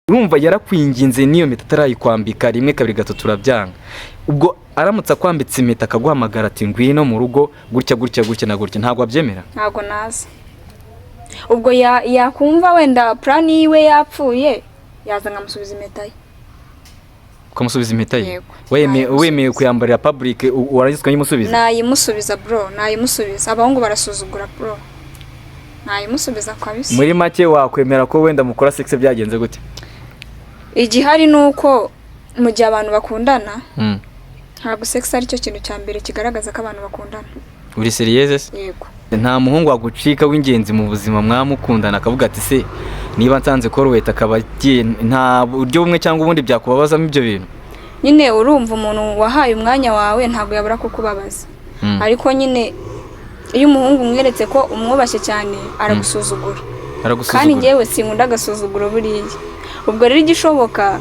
urumva yarakwinginze niyo mpeta atarayikwambika rimwe kabiri gatatu turabyanga. Ubwo aramutse akwambitse impeta akaguhamagara ati ngwino mu rugo gutya gutya gutya na gutya, ntabwo abyemera? Ntabwo naza. Ubwo yakumva wenda plan yiwe yapfuye yaza ngamusubiza impeta ye. Ukamusubiza impeta ye? Wemeye kuyambarira public waragizwe nyimusubiza? Nayimusubiza bro, nayimusubiza. Abahungu barasuzugura bro. Nayimusubiza kabisa. Muri make wakwemera ko wenda mukora sex byagenze gute? Igihari nuko mu gihe abantu bakundana ntabwo sex ari cyo kintu cya mbere kigaragaza ko abantu bakundana. Uri serious? Yego. Nta muhungu wagucika w'ingenzi mu buzima mwamukundana akavuga ati se niba nsanze ko ruweta akaba nta buryo bumwe cyangwa ubundi byakubabazamo ibyo bintu? Nyine urumva umuntu wahaye umwanya wawe ntabwo yabura kukubabaza. Ariko nyine iyo umuhungu umweretse ko umwubashye cyane aragusuzugura. Kandi ngewe sinkunda agasuzuguro buriya. Ubwo rero igishoboka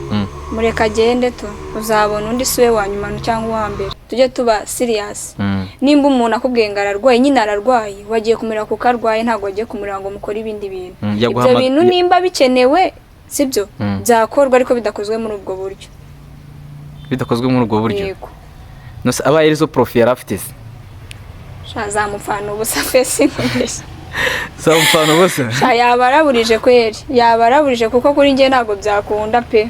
mureka agende to uzabona undi siwe wanyuma cyangwa uwa mbere. Tujye tuba serious. Nimba umuntu akubwiye ngo ararwaye nyine ararwaye, wagiye kumira kuko arwaye ntabwo wagiye kumurira ngo mukore ibindi bintu. Ibyo bintu nimba bikenewe sibyo byakorwa ariko bidakozwe muri ubwo buryo. Bidakozwe muri ubwo buryo? Yego. Nose aba yarizo profi yarafite se? Shazamufana ubusa fesi nkubeshya. Samufana ubusa? Yabaraburije kweri. Yabaraburije kuko kuri nge ntabwo byakunda pe.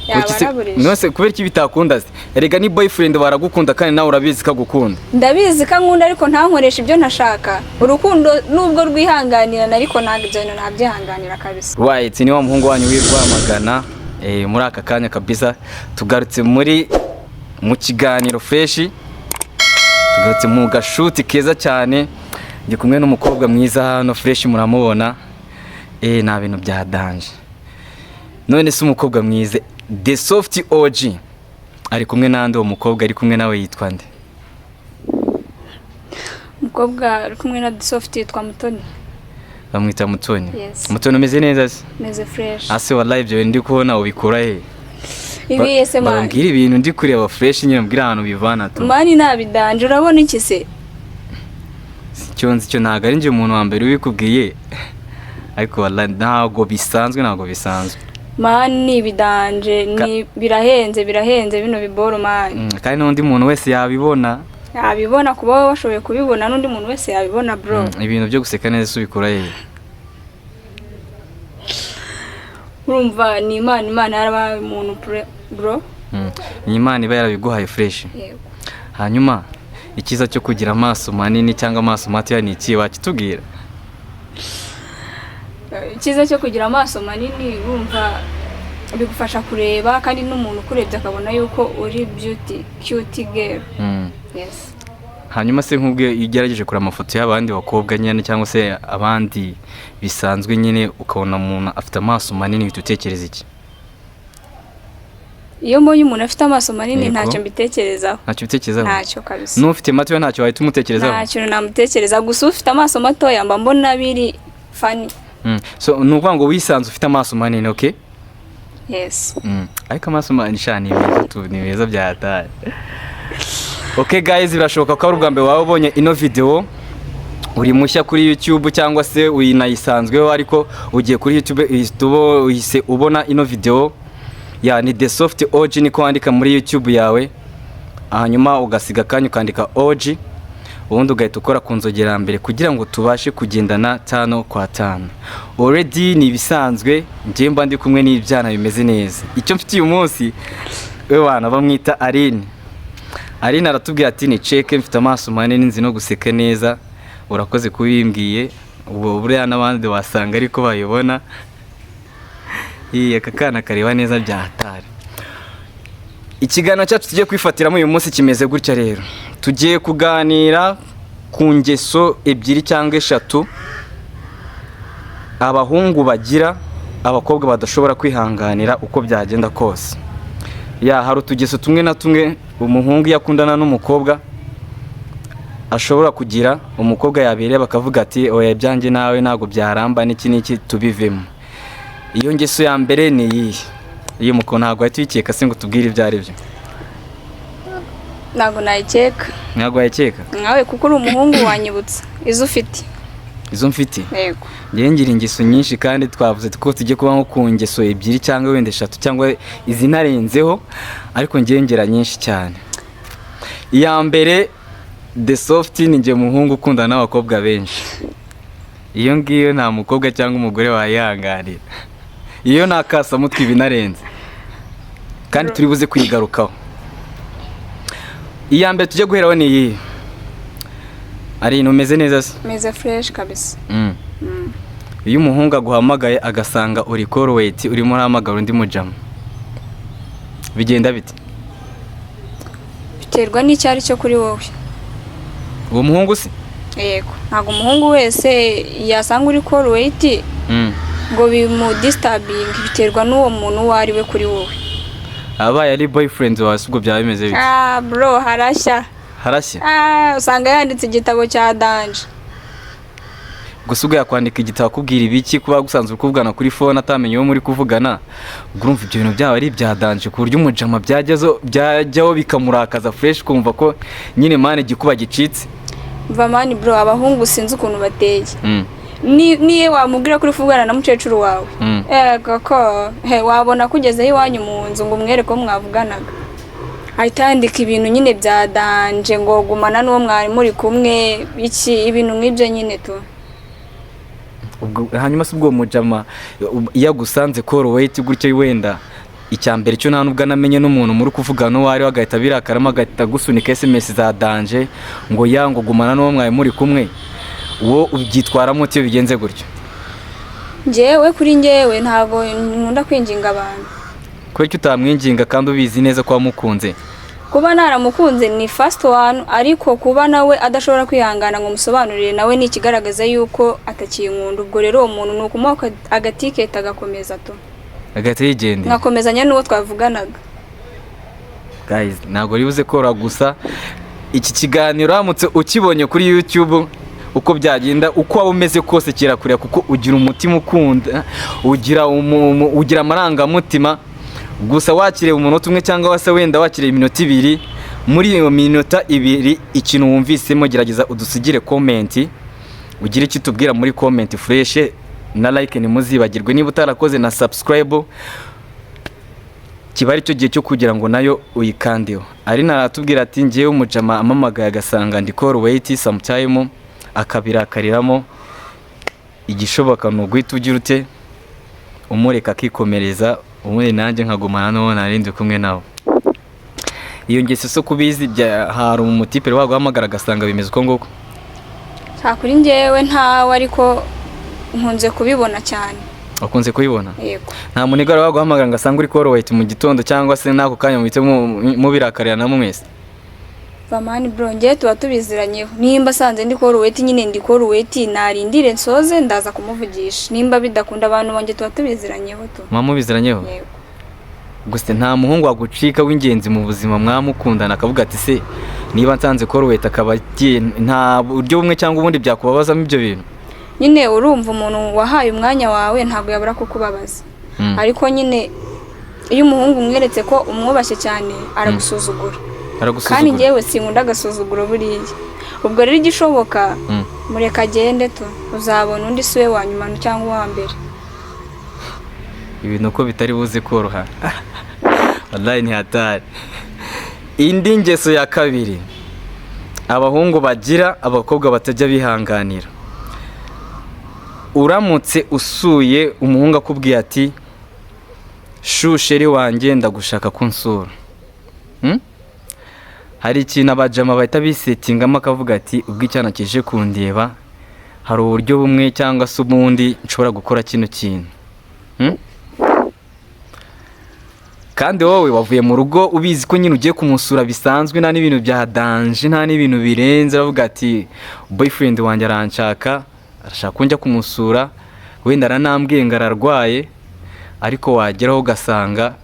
Yabaraburije. Nose kubera iki bitakunda se? Erega ni boyfriend baragukunda kandi nawe urabizi ko agukunda. Ndabizi ko nkunda ariko ntankoresha ibyo ntashaka. Urukundo nubwo rwihanganirana ariko ntabwo ibyo bintu ntabyihanganira kabisa. Right, ni wa muhungu wanyu w'Rwamagana. Muri aka kanya kabisa tugarutse mu kiganiro fresh. Tugarutse mu gashuti keza cyane. Ndi kumwe n'umukobwa mwiza hano fresh muramubona. Nta bintu bya danje. None se umukobwa mwiza The Soft OG ari kumwe nande uwo mukobwa ari kumwe nawe yitwa nde? Umukobwa ari kumwe na The Soft yitwa Mutoni. Bamwita Mutoni? Yes. Mutoni umeze neza se? Meze fresh. Ase wallahi ibyo ndi kubona ubikura he? Ibi yese man. Bambwira ibintu ndi kureba fresh nyine mbwira ahantu bivana to. Mani nabidanje urabona iki se? Cyonzi cyo ntago ari nje umuntu wa mbere ubikubwiye. Ariko wallahi ntago bisanzwe. Mani bidanje ni birahenze bino biboro mani. Kandi n'undi muntu wese yabibona. Yabibona kuba washoboye kubibona n'undi muntu wese yabibona bro. Ibintu byo guseka neza ubikura he? Urumva ni Imana yarabaye umuntu bro. Ni Imana iba yarabiguhaye fresh. Yego. Hanyuma ikiza cyo kugira amaso manini cyangwa amaso mato ni iki wakitubwira? Ikiza cyo kugira amaso manini urumva bigufasha kureba kandi n'umuntu kurebye akabona yuko uri cute girl. Yes. Hanyuma se nk'ubwe igerageje kuri amafoto y'abandi bakobwa nyine cyangwa se abandi bisanzwe nyine ukabona umuntu afite amaso manini bitutekereza iki? Iyo mbonye umuntu afite amaso manini ntacyo mbitekerezaho. Ntacyo bitekerezaho? Ntacyo kabisa. N'ufite mato ntacyo wahita umutekerezaho? Ntacyo namutekereza gusa ufite amaso mato yamba mbona biri funny. So nuvuga ngo wisanze ufite amaso manini, okay? Yes. Ariko amaso manini shani ni meza byataye. Okay guys, birashoboka ko ari ubwa mbere wawe ubonye ino video uri mushya kuri YouTube cyangwa se uyinayisanzweho ariko ugiye kuri YouTube uhise ubona ino video ni The Soft OG niko wandika muri YouTube yawe, hanyuma ugasiga kanyu kandika OG ubundi ugahita ukora ku nzogera mbere kugira ngo tubashe kugendana 5 kwa 5. Already ni bisanzwe ngiye mba ndi kumwe n'ibyana bimeze neza. Icyo mfite uyu munsi we wana bamwita Aline aratubwira ati ni cheke mfite amaso manini nzi no guseka neza. Urakoze kubimbwiye. Ubu buriya n'abandi wasanga ariko bayibona. Aka kana kareba neza byahatari. Ikiganiro cyacu tugiye kwifatiramo uyu munsi kimeze gutya rero. Tugiye kuganira ku ngeso 2 cyangwa 3 abahungu bagira abakobwa badashobora kwihanganira uko byagenda kose. Hari utugeso tumwe na tumwe umuhungu yakundana n'umukobwa ashobora kugira, umukobwa yabereye bakavuga ati oya ibyanjye nawe nago byaramba n'iki tubivemo. Iyo ngeso ya mbere ni iyi. Iyo muko ntago ahitwikeka se ngo tubwire ibyo ari byo. Ntago nayikeka. Ntago yayikeka? Nkawe kuko uri umuhungu wanyibutsa izo ufite. izo mfite yego njye ngira ingeso nyinshi kandi twavuze ko tujye kuba nko ku ngeso ebyiri cyangwa wenda 3 cyangwa izi narenzeho ariko njye ngira nyinshi cyane. Iya mbere the soft ni njye muhungu ukunda n'abakobwa benshi. Iyo ngiyo nta mukobwa cyangwa umugore wayihanganira. Iyo nakasa mutwe ibinarenze kandi turi buze kwigarukaho. Iya mbere tujye guheraho ni iyi. Ari numeze neza se? Meze fresh kabisa. Iyo umuhungu aguhamagaye agasanga uri call wait urimo uramagara undi mujama. Bigenda bite? Biterwa n'icyari cyo kuri wowe. Uwo muhungu se? Yego, ntago umuhungu wese yasanga uri call wait ngo bimu disturbing, biterwa n'uwo muntu wari we kuri wowe. Abaye ari boyfriend wawe ubwo byaba bimeze bite? Bro harashya. Harashya? Usanga yanditse igitabo cya danje. Gusa ubwo yakwandika igitabo akubwira ibiki kuba gusanzwe ukuvugana kuri phone atamenye uwo muri kuvugana. Ubwo urumva ibyo bintu byaba ari ibya danje ku buryo umujama byajyaho bikamurakaza fresh kumva ko nyine mane gikuba gicitse. Mva mani bro, abahungu sinzi ukuntu bateye. Niye wamubwira kuri fugana na mucecuru wawe. Koko wabona kugeze iwanyu mu nzu ngo umwere ko mwavuganaga. Ahitandika ibintu nyine bya danje ngo gumana n'uwo mwari muri kumwe iki ibintu nk'ibyo nyine tu. Hanyuma se ubwo mujama yagusanze call wait gutyo wenda icyambere cyo nta nubwo anamenye n'umuntu muri kuvugana wari wagahita birakarama agahita gusunika SMS za danje ngo yango gumana n'uwo mwari muri kumwe. Wo ubyitwaramo cyo bigenze gutyo? Njyewe kuri njyewe ntago nkunda kwinginga abantu. Kwe cyo utamwinginga kandi ubizi neza ko wamukunze? Kuba naramukunze ni first one, ariko kuba nawe adashobora kwihangana ngo musobanurire nawe ni ikigaragaza yuko atakinkunda. Ubwo rero uwo muntu nukumoka agatiketa agakomeza to. Agati yigende. Ngakomezanya n'uwo twavuganaga. Guys, ntago ribuze kora gusa iki kiganiro ramutse ukibonye kuri YouTube uko byagenda uko waba umeze kose kirakurira kuko ugira umutima ukunda, ugira amarangamutima. Gusa wakire umunota umwe cyangwa wase wenda wakire iminota 2, muri iyo minota 2 ikintu wumvisemo gerageza udusigire comment, ugire icyo tubwira muri comment fresh na like ni muzibagirwe, niba utarakoze na subscribe kibari cyo gihe cyo kugira ngo nayo uyikandeho. Ari naratubwira ati ngiye umujama amamagaye agasanga ndi call wait sometime akabirakariramo, igishoboka no guhita ugira ute umureka akikomereza, umwe nanjye nkagumana no narindi kumwe nawe. Iyo ngeso so kubizi hari umutipe waguhamagara agasanga bimeze uko ngoko? Kuri njyewe ntawe, ariko nkunze kubibona cyane. Wakunze kubibona? Yego. Nta munigara waguhamagara ngasanga uri call wait mu gitondo cyangwa se nako kanya mu bitemo mubirakarira na mwese? Vamani bro, ngiye tuba tubiziranyeho. Nimba sanze ndi call wait nyine ndi call wait narindire nsoze ndaza kumuvugisha. Nimba bidakunda abantu bonge tuba tubiziranyeho to. Mama biziranyeho? Yego. Gusa nta muhungu wagucika w'ingenzi mu buzima mwamukundana akavuga ati se niba nsanze call wait akaba nta buryo bumwe cyangwa ubundi byakubabazamo ibyo bintu? Nyine urumva umuntu wahaye umwanya wawe ntabwo yabura kukubabaza. Ariko nyine iyo umuhungu umweretse ko umwubashye cyane aragusuzugura. Kandi njyewe sinkunda agasuzuguro buriya. Ubwo rero igishoboka mureka agende to, uzabona undi siwe wa nyuma cyangwa wa mbere. Ibintu ko bitari buze koroha. Wallahi ni hatari. Indi ngeso ya kabiri abahungu bagira abakobwa batajya bihanganira. Uramutse usuye umuhungu akubwiye ati shusheri wanjye ndagushaka kunsura. Hari ikintu abajama bahita bisetingamo akavuga ati ubwo icyana kije kundeba hari uburyo bumwe cyangwa se ubundi nshobora gukora kino kintu. Kandi wowe wavuye mu rugo ubizi ko nyine ugiye kumusura bisanzwe, nta n'ibintu bya danje, nta n'ibintu birenze, aravuga ati boyfriend wanjye aranshaka, arashaka kunjya kumusura, wenda aranambwiye ngo ararwaye, ariko wageraho ugasanga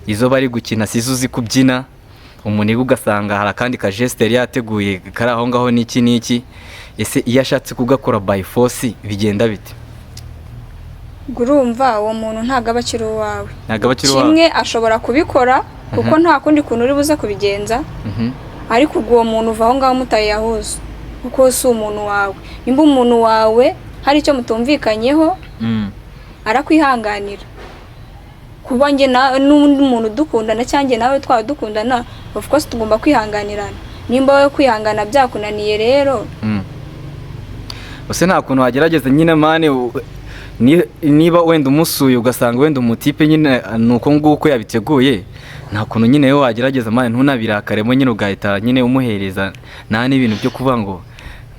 izo bari gukina sizo uzi kubyina, umuniga ugasanga hari akandi ka geste yari yateguye kari aho ngaho n'iki. Ese iyo ashatse kugakora by force bigenda bite? Gurumva uwo muntu ntago abakiri uwawe. Ntago abakiri uwawe. Kimwe ashobora kubikora kuko nta kundi kuntu uri buze kubigenza. Ariko ubwo uwo muntu uva aho ngaho mutaye yahuza. kuko si umuntu wawe. Nimba umuntu wawe hari icyo mutumvikanyeho arakwihanganira. Kuba njye n'undi muntu dukundana cyangwa nawe twaba dukundana, of course tugomba kwihanganirana. Nimba wowe kwihangana byakunaniye rero use nta kuntu wagerageza nyine mane niba wenda umusuye ugasanga wenda umutipe nyine nuko nguko yabiteguye, nta kuntu nyine wowe wagerageza mane ntunabirakaremo nyine ugahita nyine umuhereza nta n'ibintu byo kuvuga ngo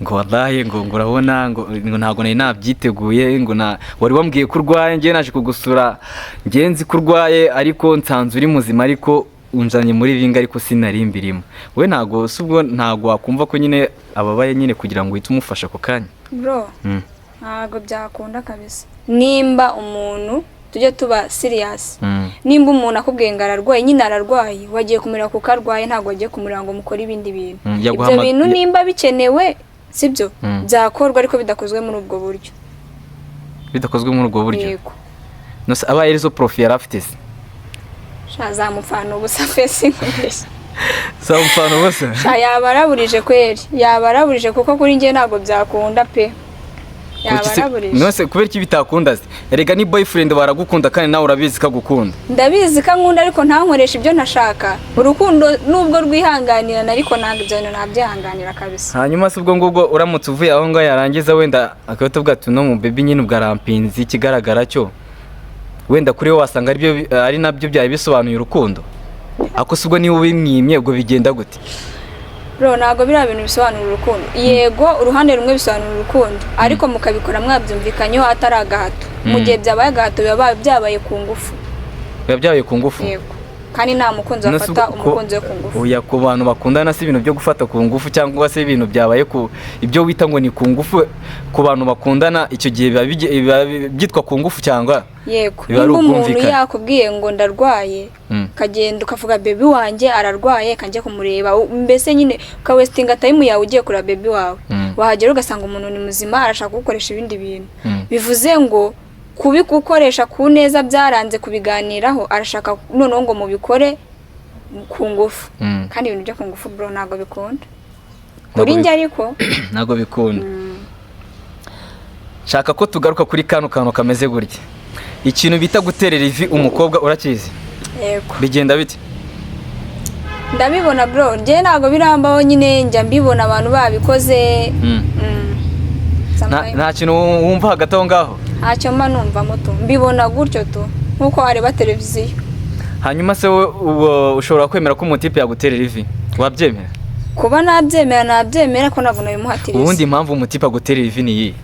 wallahi ngo urabona ngo ntago nari nabyiteguye ngo wari wambwiye ko urwaye ngiye naje kugusura ngiye nzi ko urwaye ariko nsanze uri muzima ariko unjanye muri binga ariko sinari mbirimo. We ntago subwo ntago wakumva ko nyine ababaye nyine kugira ngo uhite umufasha ko kanya bro. Ntago byakunda kabisa. Nimba umuntu tujye tuba serious. Nimba umuntu akubwiye ngo ararwaye nyine ararwaye, wagiye kumira ko karwaye, ntago wagiye kumira ngo mukora ibindi bintu. Ibyo bintu nimba bikenewe sibyo byakorwa ariko bidakozwe muri ubwo buryo. Bidakozwe muri ubwo buryo. Yego. No se abaye arizo profi yarafite se. Shazamupfana ubusa fesi nkubeshya. Zamupfana ubusa. Yabaraburije kweri. Yabaraburije kuko kuri ngiye ntago byakunda pe. Yabaraburije. Nose kubera iki bitakunda se? Erega ni boyfriend baragukunda kandi nawe urabizi ka gukunda. Ndabizi ka nkunda ariko ntankoresha ibyo ntashaka. Urukundo nubwo rwihanganira ariko ntabwo ibyo nabyihanganira kabisa. Hanyuma se ubwo ngubwo uramutse uvuye aho ngo yarangiza wenda akabatuvuga ati no mu baby nyine ubwarampinzi ikigaragara cyo wenda kuri wowe wasanga ari nabyo byari bisobanuye urukundo. Ako subwo niba ubimwimye ubwo bigenda gute? Bro ntago bira bintu bisobanura urukundo. Yego uruhande rumwe bisobanura urukundo ariko mukabikora mwabyumvikanyeho atari agahato. Mu gihe byabaye agahato byabaye ku ngufu. Byabaye ku ngufu. Yego. Kandi nta mukunzi afata umukunzi we ku ngufu. Oya ku bantu bakundana si ibintu byo gufata ku ngufu cyangwa se ibintu byabaye ku ibyo wita ngo ni ku ngufu ku bantu bakundana icyo gihe byitwa ku ngufu cyangwa. Yego. Nimba umuntu yakubwiye ngo ndarwaye kagenda ukavuga baby wanjye ararwaye kanjye kumureba, mbese nyine ka wasting time yawe ugiye kura baby wawe, wahagera ugasanga umuntu ni muzima arashaka gukoresha ibindi bintu. Bivuze ngo kubikukoresha ku neza byaranze kubiganiraho, arashaka noneho ngo mubikore ku ngufu. Kandi ibintu byo ku ngufu bro ntago bikunda kuri njye ariko ntago bikunda. Shaka ko tugaruka kuri kantu kameze gutya. Ikintu bita guterera ivi umukobwa urakizi? Yego. Bigenda bite? Ndabibona bro, nje ntago birambaho nyine njya mbibona abantu babikoze. Nta kintu wumva hagati aho ngaho? Ntacyo mba numva moto mbibona gutyo tu nkuko areba televiziyo. Hanyuma se ushobora kwemera ko umutipe yaguterera ivi? Wabyemera? Kuba nabyemera ko nabona bimuhatiriza. Ubundi impamvu umutipe aguterera ivi ni iyi?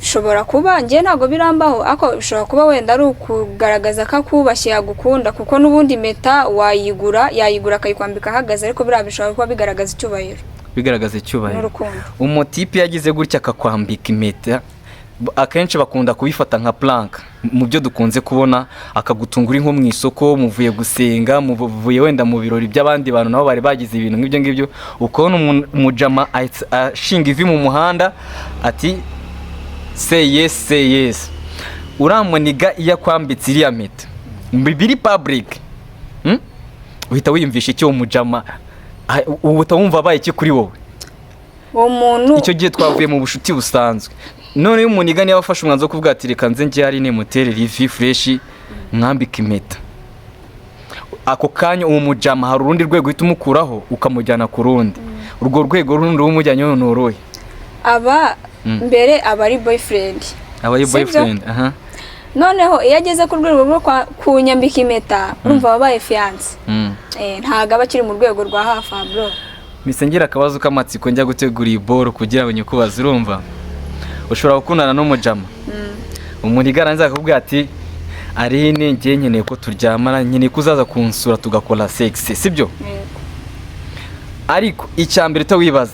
Shobora kuba ngiye ntago birambaho ako bishobora kuba wenda ari ukugaragaza ko akubashye yagukunda kuko nubundi meta yayigura akayikwambika ahagaze ariko bishobora kuba bigaragaza icyubahiro. Bigaragaza icyubahiro. Umutipe yagize gutya akakwambika impeta akenshi bakunda kubifata nka plank mu byo dukunze kubona, akagutungura nko mu isoko muvuye gusenga muvuye wenda mu birori by'abandi bantu nabo bari bagize ibintu nk'ibyo ngibyo, ukabona umujama ashinga ivi mu muhanda ati say yes. Uramuniga iya kwambitse iriya meta biri public, uhita wiyumvisha icyo umujama ubutamwumva abaye iki kuri wowe. Umuntu icyo gihe twavuye mu bushuti busanzwe, none umuniga niba afashe umwanzo wo kuvuga ati reka nze njye hari nemutere rivi fresh mwambika impeta, ako kanya uwo mujama hari urundi rwego uhita umukuraho ukamujyana ku rundi. Urwo rwego rundi rumujyanye none uruhe? Mbere aba ari boyfriend. Aha. Noneho iyo ageze ku rwego rwo kunyambika impeta urumva babaye fiance. Ntago aba akiri mu rwego rwa hafi bro. Misengera akabazo k'amatsiko njya gutegura iboro kugira ngo nyikubaze. Urumva ushobora gukundana n'umujama umuniga aranze akubwira ati Aline ngiye nkeneye ko turyamana, nkeneye kuzaza kunsura tugakora sex, sibyo? Ariko icyambere utawibaza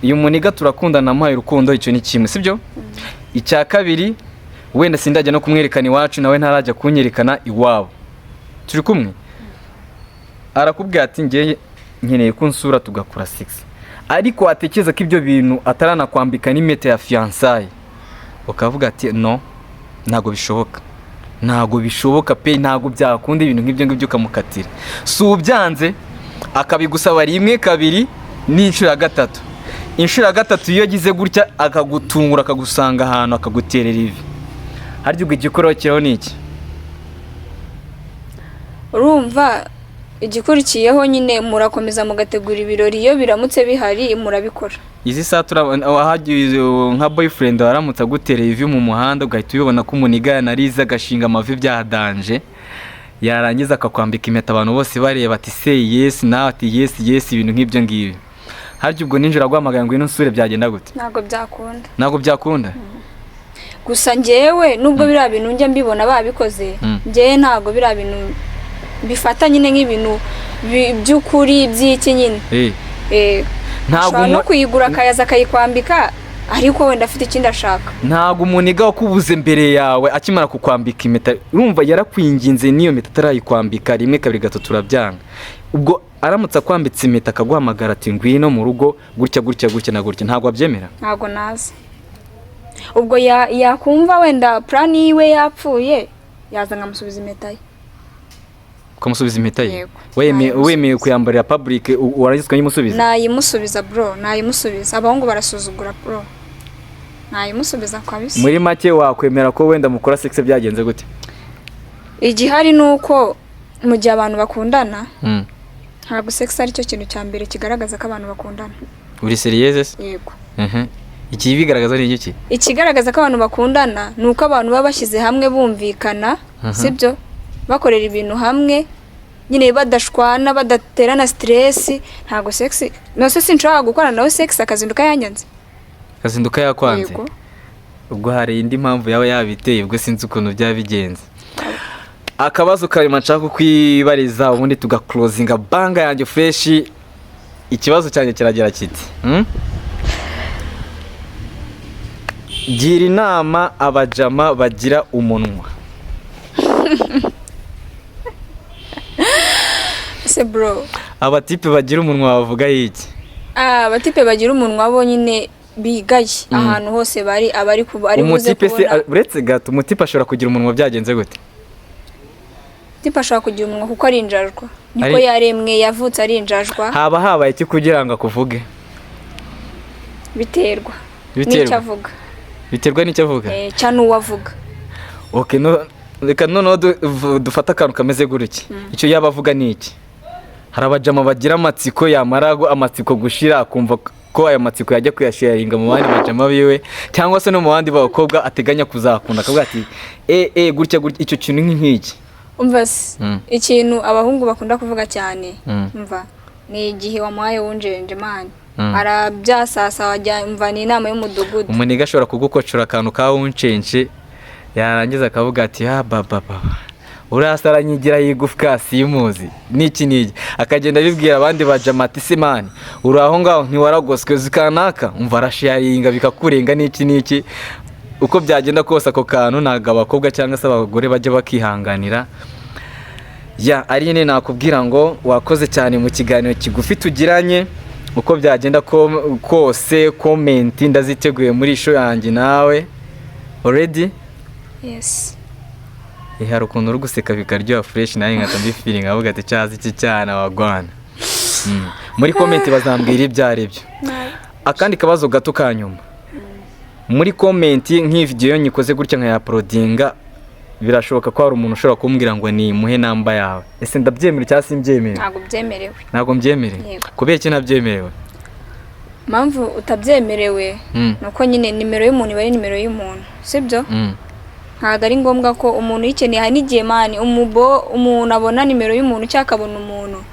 uyu muniga turakundana amaye urukundo icyo ni kimwe, sibyo? Icya kabiri wenda sindajya no kumwerekana iwacu nawe ntarajya kunyerekana iwabo, turi kumwe. Arakubwira ati ngiye nkeneye kunsura tugakora sex, ariko atekereza ko ibyo bintu atarana kwambika n'impeta ya fiançailles, ukavuga ati no ntago bishoboka pe, ntago byakunda ibintu nk'ibyo ngibyo ukamukatira. Si ubyanze akabigusaba rimwe kabiri n'inshuro ya gatatu. Inshuro ya gatatu iyo agize gutya akagutungura akagusanga ahantu akaguterera ivi, harya ubwo igikurikiraho ni iki? Urumva igikurikiyeho nyine murakomeza mugategura ibirori, iyo biramutse bihari murabikora. Izi saa hagiye nka boyfriend waramutse agutereye ivi mu muhanda ugahita ubibona ko umuniga yanarize agashinga amavi byadanje, yarangiza akakwambika impeta abantu bose bareba ati say yes nawe ati yes ibintu nk'ibyo ngibyo, harya ubwo ninjira guhamagaye ngo ino nsure byagenda gute? Ntabwo byakunda. Gusa njyewe nubwo biriya bintu njya mbibona babikoze, njyewe ntabwo biriya bintu bifata nyine nk'ibintu by'ukuri by'iki nyine. Ntabwo no kuyigura akayaza akayikwambika ariko wenda afite ikindi ashaka. Ntabwo umuniga wakubuze mbere yawe akimara kukwambika impeta, urumva yarakwinginze niyo mpeta atarayikwambika rimwe kabiri gatatu urabyanga, ubwo aramutse akwambitse impeta akaguhamagara ati ngwino mu rugo gutya na gutya, ntabwo abyemera? Ntabwo nazi. Ubwo yakumva wenda plan yiwe yapfuye yaza ngamusubiza impeta ye. Ukamusubiza impeta ye? Wemeye kuyambarira public waragizwe nyimusubiza? Nayimusubiza bro, nayimusubiza. Abahungu barasuzugura bro. Nayimusubiza kabisa. Muri make wakwemera ko wenda mukora sex byagenze gute? Igihari nuko mu gihe abantu bakundana, ntabwo sex ari cyo kintu cya mbere kigaragaza ko abantu bakundana. Uri serious? Yego. Iki bigaragaza ni iki? Ikigaragaza ko abantu bakundana nuko abantu baba bashyize hamwe bumvikana, sibyo? Bakorera ibintu hamwe nyine badashwana badaterana stress. Ntago sex no se sinshaka gukora nawe sex akazinduka yanyanze, akazinduka yakwanze. Ubwo hari indi mpamvu yawe yabiteye, ubwo sinzi ukuntu byabigenze. Akabazo karima nshaka kwibariza ubundi tugaclosinga banga yanjye fresh. Ikibazo cyane kiragira kiti gira inama abajama bagira umunwa. Se bro, abatipe bagira umunwa bavuga iki? Abatipe bagira umunwa bo nyine bigaye ahantu hose bari abari buze kubona. Umutipe se uretse gato umutipe ashobora kugira umunwa byagenze gute? Tipe ashobora kugira umunwa kuko ari injajwa, niko yaremwe yavutse ari injajwa. Habaye iki kugira ngo akuvuge? Biterwa n'icyo avuga. Biterwa n'icyo avuga? Cyane uwavuga. Okay, reka noneho dufata akantu kameze gutya. Icyo yaba avuga ni iki? Hari abajama bagira amatsiko, yamara amatsiko gushira akumva ko aya matsiko yajya kuyasharinga mu bandi bajama biwe cyangwa se no mu bandi bakobwa ateganya kuzakunda, akavuga ati gutya icyo kintu nk'iki. Umva se ikintu abahungu bakunda kuvuga cyane, umva ni igihe wamuhaye wunjenje mani arabyasasa wajya umva ni inama y'umudugudu. Umuniga ashobora kugukocora akantu ka wuncenje yarangiza akavuga ati baba urasara nyigira yigufwa simuzi niki akagenda bibwira abandi bajama ati se mani uraho ngaho ntiwaragoswe zikanaka umva arasharinga bikakurenga niki uko byagenda kose ako kantu naga abakobwa cyangwa se abagore bajye bakihanganira. Ari nyine nakubwira ngo wakoze cyane mu kiganiro kigufi tugiranye, uko byagenda kose comment ndaziteguye muri show yanjye nawe already. Yes. Hari ukuntu uri guseka bikaryoha fresh naye nkata mbi feeling avuga ati cyazi iki cyana wagwana. Muri comment bazambwira ibyo ari byo. Akandi kabazo gato kanyuma. Muri comment nk'iyi video nyikoze gutya nka uploadinga birashoboka ko hari umuntu ushobora kumbwira ngo ni muhe namba yawe. Ese ndabyemera cyangwa simbyemera? Ntago byemerewe. Ntago mbyemerewe. Kubera iki ntabyemerewe? Mpamvu utabyemerewe nuko nyine nimero y'umuntu iba ari nimero y'umuntu, sibyo? Ntago ari ngombwa ko umuntu yikeneye hani gihe mani umuntu abona nimero y'umuntu cyangwa akabona umuntu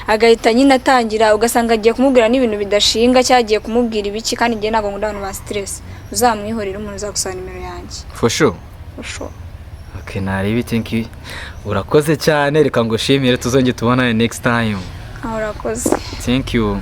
agahita nyine atangira ugasanga agiye kumubwira n'ibintu bidashinga cyagiye kumubwira ibiki, kandi ngiye ntago ngunda abantu ba stress. Uzamwihorera umuntu uzagusaba nimero yanjye. For sure. Okay, naribi thank you. Urakoze cyane, reka ngo shimire tuzongeye tubona next time. Urakoze. Thank you.